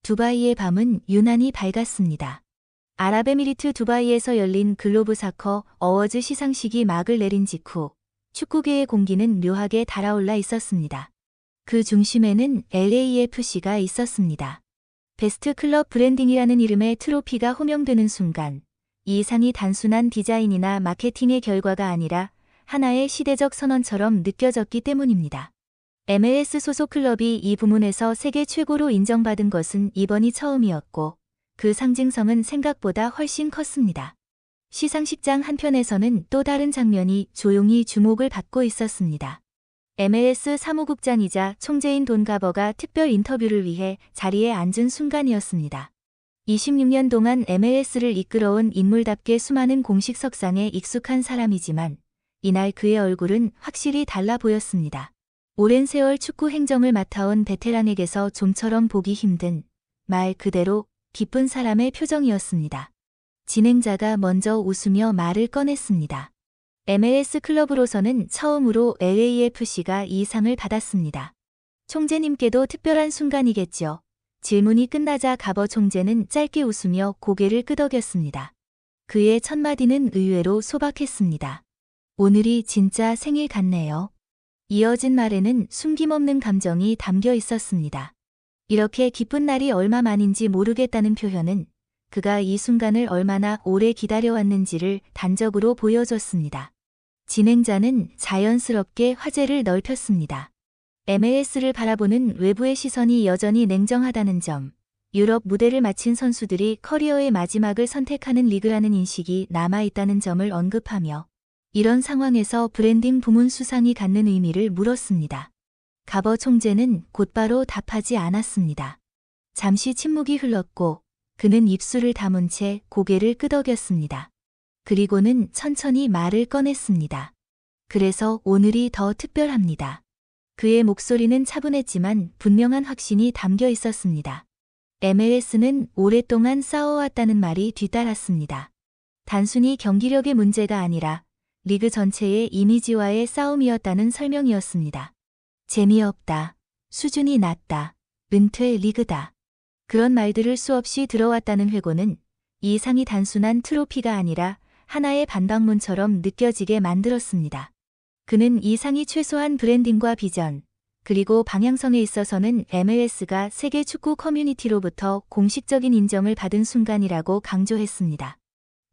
두바이의 밤은 유난히 밝았습니다. 아랍에미리트 두바이에서 열린 글로브 사커 어워즈 시상식이 막을 내린 직후 축구계의 공기는 묘하게 달아올라 있었습니다. 그 중심에는 LAFC가 있었습니다. 베스트 클럽 브랜딩이라는 이름의 트로피가 호명되는 순간 이 상이 단순한 디자인이나 마케팅의 결과가 아니라 하나의 시대적 선언처럼 느껴졌기 때문입니다. MLS 소속 클럽이 이 부문에서 세계 최고로 인정받은 것은 이번이 처음이었고 그 상징성은 생각보다 훨씬 컸습니다. 시상식장 한편에서는 또 다른 장면이 조용히 주목을 받고 있었습니다. MLS 사무국장이자 총재인 돈 가버가 특별 인터뷰를 위해 자리에 앉은 순간이었습니다. 26년 동안 MLS를 이끌어온 인물답게 수많은 공식 석상에 익숙한 사람이지만 이날 그의 얼굴은 확실히 달라 보였습니다. 오랜 세월 축구 행정을 맡아온 베테랑에게서 좀처럼 보기 힘든 말 그대로 기쁜 사람의 표정이었습니다. 진행자가 먼저 웃으며 말을 꺼냈습니다. MLS 클럽으로서는 처음으로 LAFC가 이 상을 받았습니다. 총재님께도 특별한 순간이겠죠. 질문이 끝나자 가버 총재는 짧게 웃으며 고개를 끄덕였습니다. 그의 첫 마디는 의외로 소박했습니다. 오늘이 진짜 생일 같네요. 이어진 말에는 숨김없는 감정이 담겨 있었습니다. 이렇게 기쁜 날이 얼마만인지 모르겠다는 표현은 그가 이 순간을 얼마나 오래 기다려왔는지를 단적으로 보여줬습니다. 진행자는 자연스럽게 화제를 넓혔습니다. MLS를 바라보는 외부의 시선이 여전히 냉정하다는 점, 유럽 무대를 마친 선수들이 커리어의 마지막을 선택하는 리그라는 인식이 남아있다는 점을 언급하며 이런 상황에서 브랜딩 부문 수상이 갖는 의미를 물었습니다. 가버 총재는 곧바로 답하지 않았습니다. 잠시 침묵이 흘렀고 그는 입술을 다문 채 고개를 끄덕였습니다. 그리고는 천천히 말을 꺼냈습니다. 그래서 오늘이 더 특별합니다. 그의 목소리는 차분했지만 분명한 확신이 담겨 있었습니다. MLS는 오랫동안 싸워왔다는 말이 뒤따랐습니다. 단순히 경기력의 문제가 아니라 리그 전체의 이미지와의 싸움이었다는 설명이었습니다. 재미없다, 수준이 낮다, 은퇴 리그다. 그런 말들을 수없이 들어왔다는 회고는 이 상이 단순한 트로피가 아니라 하나의 반박문처럼 느껴지게 만들었습니다. 그는 이 상이 최소한 브랜딩과 비전, 그리고 방향성에 있어서는 MLS가 세계 축구 커뮤니티로부터 공식적인 인정을 받은 순간이라고 강조했습니다.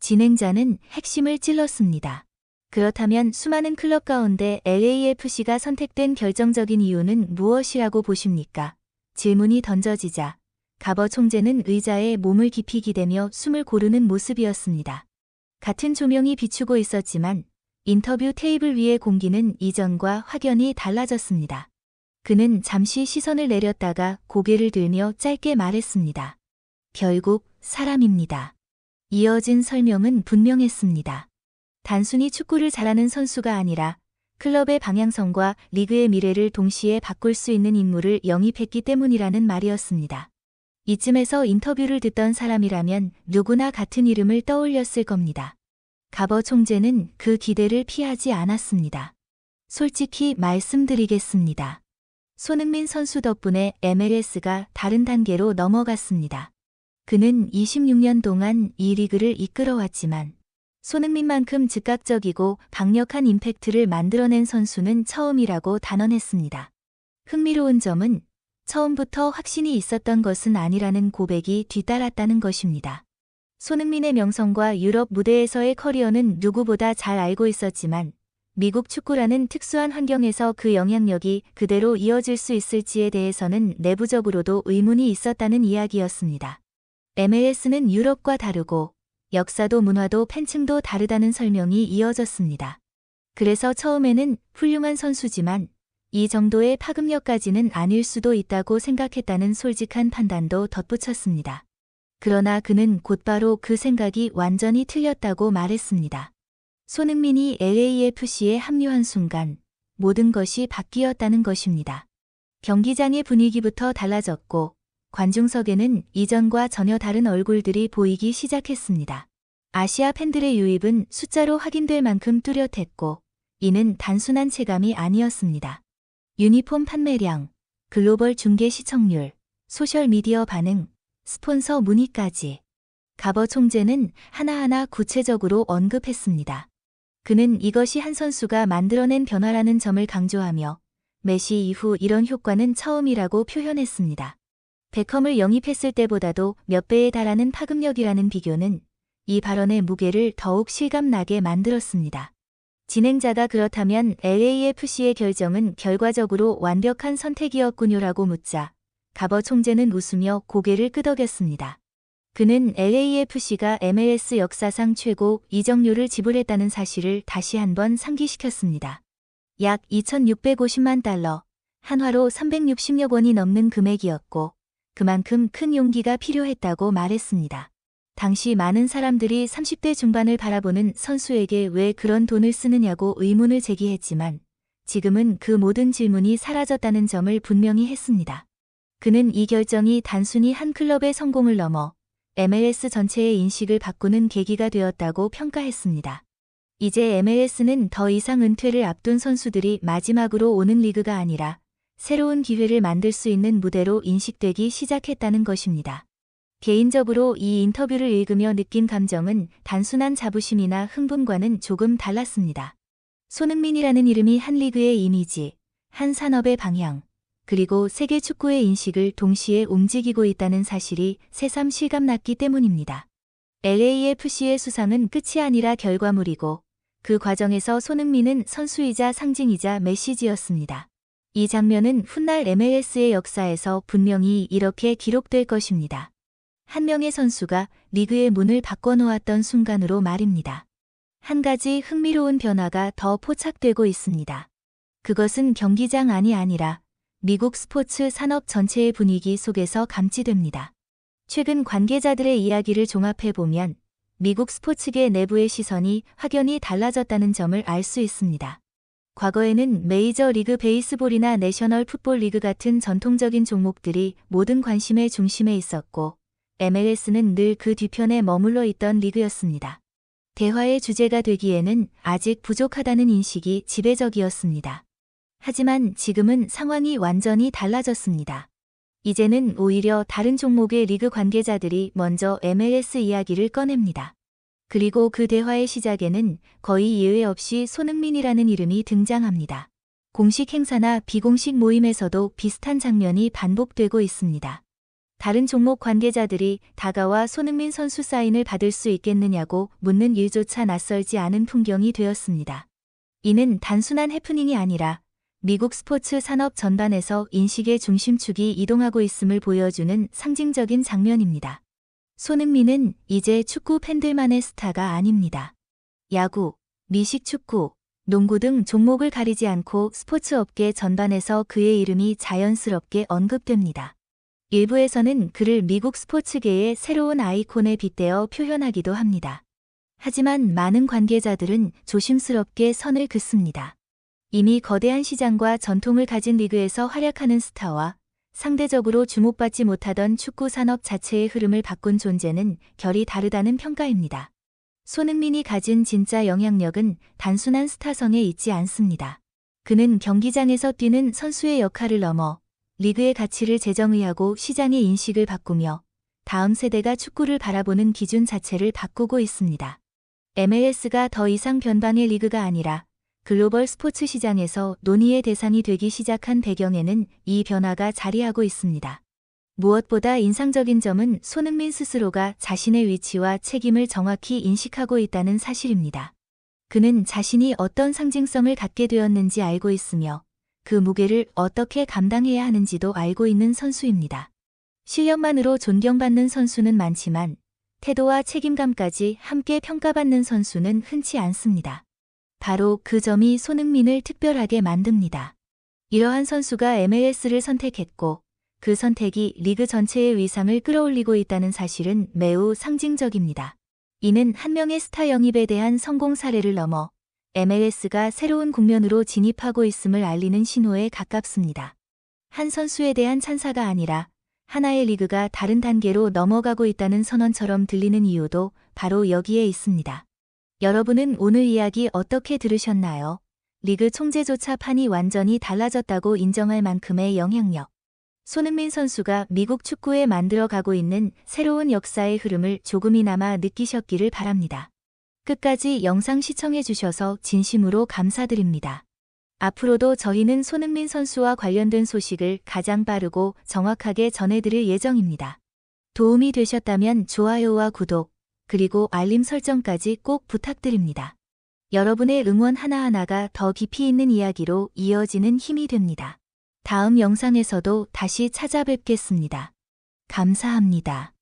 진행자는 핵심을 찔렀습니다. 그렇다면 수많은 클럽 가운데 LAFC가 선택된 결정적인 이유는 무엇이라고 보십니까? 질문이 던져지자 가버 총재는 의자에 몸을 깊이 기대며 숨을 고르는 모습이었습니다. 같은 조명이 비추고 있었지만 인터뷰 테이블 위의 공기는 이전과 확연히 달라졌습니다. 그는 잠시 시선을 내렸다가 고개를 들며 짧게 말했습니다. 결국 사람입니다. 이어진 설명은 분명했습니다. 단순히 축구를 잘하는 선수가 아니라 클럽의 방향성과 리그의 미래를 동시에 바꿀 수 있는 인물을 영입했기 때문이라는 말이었습니다. 이쯤에서 인터뷰를 듣던 사람이라면 누구나 같은 이름을 떠올렸을 겁니다. 가버 총재는 그 기대를 피하지 않았습니다. 솔직히 말씀드리겠습니다. 손흥민 선수 덕분에 MLS가 다른 단계로 넘어갔습니다. 그는 26년 동안 이 리그를 이끌어왔지만 손흥민만큼 즉각적이고 강력한 임팩트를 만들어낸 선수는 처음이라고 단언했습니다. 흥미로운 점은 처음부터 확신이 있었던 것은 아니라는 고백이 뒤따랐다는 것입니다. 손흥민의 명성과 유럽 무대에서의 커리어는 누구보다 잘 알고 있었지만 미국 축구라는 특수한 환경에서 그 영향력이 그대로 이어질 수 있을지에 대해서는 내부적으로도 의문이 있었다는 이야기였습니다. MLS는 유럽과 다르고 역사도 문화도 팬층도 다르다는 설명이 이어졌습니다. 그래서 처음에는 훌륭한 선수지만 이 정도의 파급력까지는 아닐 수도 있다고 생각했다는 솔직한 판단도 덧붙였습니다. 그러나 그는 곧바로 그 생각이 완전히 틀렸다고 말했습니다. 손흥민이 LAFC에 합류한 순간 모든 것이 바뀌었다는 것입니다. 경기장의 분위기부터 달라졌고 관중석에는 이전과 전혀 다른 얼굴들이 보이기 시작했습니다. 아시아 팬들의 유입은 숫자로 확인될 만큼 뚜렷했고 이는 단순한 체감이 아니었습니다. 유니폼 판매량, 글로벌 중계 시청률, 소셜미디어 반응, 스폰서 문의까지. 가버 총재는 하나하나 구체적으로 언급했습니다. 그는 이것이 한 선수가 만들어낸 변화라는 점을 강조하며 메시 이후 이런 효과는 처음이라고 표현했습니다. 베컴을 영입했을 때보다도 몇 배에 달하는 파급력이라는 비교는 이 발언의 무게를 더욱 실감나게 만들었습니다. 진행자가 그렇다면 LAFC의 결정은 결과적으로 완벽한 선택이었군요라고 묻자 가버 총재는 웃으며 고개를 끄덕였습니다. 그는 LAFC가 MLS 역사상 최고 이적료를 지불했다는 사실을 다시 한번 상기시켰습니다. 약 2,650만 달러, 한화로 360여 원이 넘는 금액이었고 그만큼 큰 용기가 필요했다고 말했습니다. 당시 많은 사람들이 30대 중반을 바라보는 선수에게 왜 그런 돈을 쓰느냐고 의문을 제기했지만 지금은 그 모든 질문이 사라졌다는 점을 분명히 했습니다. 그는 이 결정이 단순히 한 클럽의 성공을 넘어 MLS 전체의 인식을 바꾸는 계기가 되었다고 평가했습니다. 이제 MLS는 더 이상 은퇴를 앞둔 선수들이 마지막으로 오는 리그가 아니라 새로운 기회를 만들 수 있는 무대로 인식되기 시작했다는 것입니다. 개인적으로 이 인터뷰를 읽으며 느낀 감정은 단순한 자부심이나 흥분과는 조금 달랐습니다. 손흥민이라는 이름이 한 리그의 이미지, 한 산업의 방향, 그리고 세계 축구의 인식을 동시에 움직이고 있다는 사실이 새삼 실감났기 때문입니다. LAFC의 수상은 끝이 아니라 결과물이고 그 과정에서 손흥민은 선수이자 상징이자 메시지였습니다. 이 장면은 훗날 MLS의 역사에서 분명히 이렇게 기록될 것입니다. 한 명의 선수가 리그의 문을 바꿔놓았던 순간으로 말입니다. 한 가지 흥미로운 변화가 더 포착되고 있습니다. 그것은 경기장 안이 아니라 미국 스포츠 산업 전체의 분위기 속에서 감지됩니다. 최근 관계자들의 이야기를 종합해보면 미국 스포츠계 내부의 시선이 확연히 달라졌다는 점을 알 수 있습니다. 과거에는 메이저 리그 베이스볼이나 내셔널 풋볼 리그 같은 전통적인 종목들이 모든 관심의 중심에 있었고 MLS는 늘 그 뒤편에 머물러 있던 리그였습니다. 대화의 주제가 되기에는 아직 부족하다는 인식이 지배적이었습니다. 하지만 지금은 상황이 완전히 달라졌습니다. 이제는 오히려 다른 종목의 리그 관계자들이 먼저 MLS 이야기를 꺼냅니다. 그리고 그 대화의 시작에는 거의 예외 없이 손흥민이라는 이름이 등장합니다. 공식 행사나 비공식 모임에서도 비슷한 장면이 반복되고 있습니다. 다른 종목 관계자들이 다가와 손흥민 선수 사인을 받을 수 있겠느냐고 묻는 일조차 낯설지 않은 풍경이 되었습니다. 이는 단순한 해프닝이 아니라 미국 스포츠 산업 전반에서 인식의 중심축이 이동하고 있음을 보여주는 상징적인 장면입니다. 손흥민은 이제 축구 팬들만의 스타가 아닙니다. 야구, 미식축구, 농구 등 종목을 가리지 않고 스포츠 업계 전반에서 그의 이름이 자연스럽게 언급됩니다. 일부에서는 그를 미국 스포츠계의 새로운 아이콘에 빗대어 표현하기도 합니다. 하지만 많은 관계자들은 조심스럽게 선을 긋습니다. 이미 거대한 시장과 전통을 가진 리그에서 활약하는 스타와 상대적으로 주목받지 못하던 축구 산업 자체의 흐름을 바꾼 존재는 결이 다르다는 평가입니다. 손흥민이 가진 진짜 영향력은 단순한 스타성에 있지 않습니다. 그는 경기장에서 뛰는 선수의 역할을 넘어 리그의 가치를 재정의하고 시장의 인식을 바꾸며 다음 세대가 축구를 바라보는 기준 자체를 바꾸고 있습니다. MLS가 더 이상 변방의 리그가 아니라 글로벌 스포츠 시장에서 논의의 대상이 되기 시작한 배경에는 이 변화가 자리하고 있습니다. 무엇보다 인상적인 점은 손흥민 스스로가 자신의 위치와 책임을 정확히 인식하고 있다는 사실입니다. 그는 자신이 어떤 상징성을 갖게 되었는지 알고 있으며 그 무게를 어떻게 감당해야 하는지도 알고 있는 선수입니다. 실력만으로 존경받는 선수는 많지만 태도와 책임감까지 함께 평가받는 선수는 흔치 않습니다. 바로 그 점이 손흥민을 특별하게 만듭니다. 이러한 선수가 MLS를 선택했고 그 선택이 리그 전체의 위상을 끌어올리고 있다는 사실은 매우 상징적입니다. 이는 한 명의 스타 영입에 대한 성공 사례를 넘어 MLS가 새로운 국면으로 진입하고 있음을 알리는 신호에 가깝습니다. 한 선수에 대한 찬사가 아니라 하나의 리그가 다른 단계로 넘어가고 있다는 선언처럼 들리는 이유도 바로 여기에 있습니다. 여러분은 오늘 이야기 어떻게 들으셨나요? 리그 총재조차 판이 완전히 달라졌다고 인정할 만큼의 영향력. 손흥민 선수가 미국 축구에 만들어가고 있는 새로운 역사의 흐름을 조금이나마 느끼셨기를 바랍니다. 끝까지 영상 시청해주셔서 진심으로 감사드립니다. 앞으로도 저희는 손흥민 선수와 관련된 소식을 가장 빠르고 정확하게 전해드릴 예정입니다. 도움이 되셨다면 좋아요와 구독, 그리고 알림 설정까지 꼭 부탁드립니다. 여러분의 응원 하나하나가 더 깊이 있는 이야기로 이어지는 힘이 됩니다. 다음 영상에서도 다시 찾아뵙겠습니다. 감사합니다.